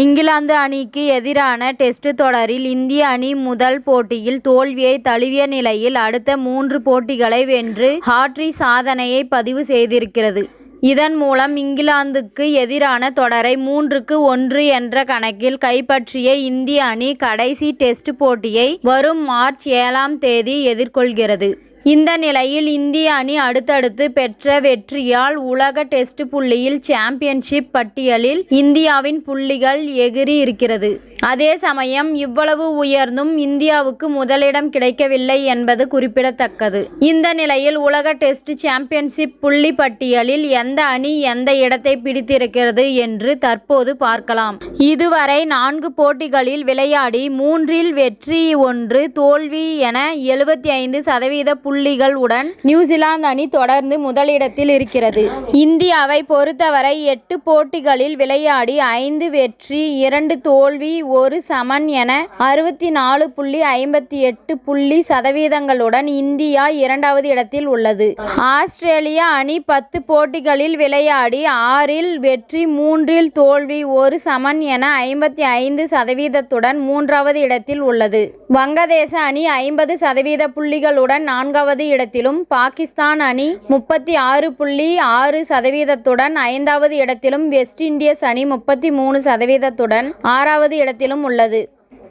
இங்கிலாந்து அணிக்கு எதிரான டெஸ்ட் தொடரில் இந்திய அணி முதல் போட்டியில் தோல்வியை தழுவிய நிலையில் அடுத்த 3 போட்டிகளை வென்று ஹாட்ரிக் சாதனையை பதிவு செய்திருக்கிறது. இதன் மூலம் இங்கிலாந்துக்கு எதிரான தொடரை 3-1 என்ற கணக்கில் கைப்பற்றிய இந்திய அணி கடைசி டெஸ்ட் போட்டியை வரும் மார்ச் 7ஆம் தேதி எதிர்கொள்கிறது. இந்த நிலையில் இந்திய அணி அடுத்தடுத்து பெற்ற வெற்றியால் உலக டெஸ்ட் புள்ளியில் சாம்பியன்ஷிப் பட்டியலில் இந்தியாவின் புள்ளிகள் எகிறி இருக்கிறது. அதே சமயம் இவ்வளவு உயர்ந்தும் இந்தியாவுக்கு முதலிடம் கிடைக்கவில்லை என்பது குறிப்பிடத்தக்கது. இந்த நிலையில் உலக டெஸ்ட் சாம்பியன்ஷிப் புள்ளி பட்டியலில் எந்த அணி எந்த இடத்தை பிடித்திருக்கிறது என்று தற்போது பார்க்கலாம். இதுவரை 4 போட்டிகளில் விளையாடி 3இல் வெற்றி 1 தோல்வி என 75% புள்ளிகள் உடன் நியூசிலாந்து அணி தொடர்ந்து முதலிடத்தில் இருக்கிறது. இந்தியாவை பொறுத்தவரை 8 போட்டிகளில் விளையாடி 5 வெற்றி 2 தோல்வி 1 சமன் என 64.58 புள்ளி சதவீதங்களுடன் இந்தியா 2வது இடத்தில் உள்ளது. ஆஸ்திரேலியா அணி 10 போட்டிகளில் விளையாடி 6இல் வெற்றி 3இல் தோல்வி 1 சமன் என 55% 3வது இடத்தில் உள்ளது. வங்கதேச அணி 50% புள்ளிகளுடன் 4வது இடத்திலும், பாகிஸ்தான் அணி 36.6% 5வது இடத்திலும், வெஸ்ட் இண்டீஸ் அணி 33% 6வது இடத்திலும் உள்ளது.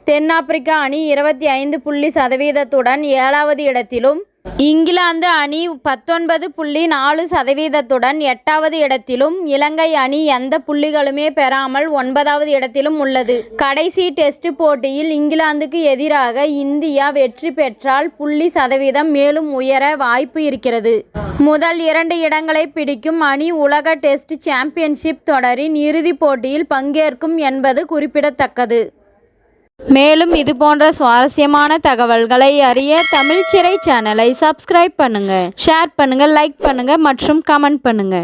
தென்னாப்பிரிக்கா அணி 25% 7வது இடத்திலும், இங்கிலாந்து அணி 19.4% 8வது இடத்திலும், இலங்கை அணி எந்த புள்ளிகளுமே பெறாமல் 9வது இடத்திலும் உள்ளது. கடைசி டெஸ்ட் போட்டியில் இங்கிலாந்துக்கு எதிராக இந்தியா வெற்றி பெற்றால் புள்ளி சதவீதம் மேலும் உயர வாய்ப்பு இருக்கிறது. முதல் 2 இடங்களை பிடிக்கும் அணி உலக டெஸ்ட் சாம்பியன்ஷிப் தொடரின் இறுதிப் போட்டியில் பங்கேற்கும் என்பது குறிப்பிடத்தக்கது. மேலும் இதுபோன்ற சுவாரஸ்யமான தகவல்களை அறிய தமிழ் சிறை சேனலை சப்ஸ்கிரைப் பண்ணுங்க, ஷேர் பண்ணுங்க, லைக் பண்ணுங்க மற்றும் கமெண்ட் பண்ணுங்க.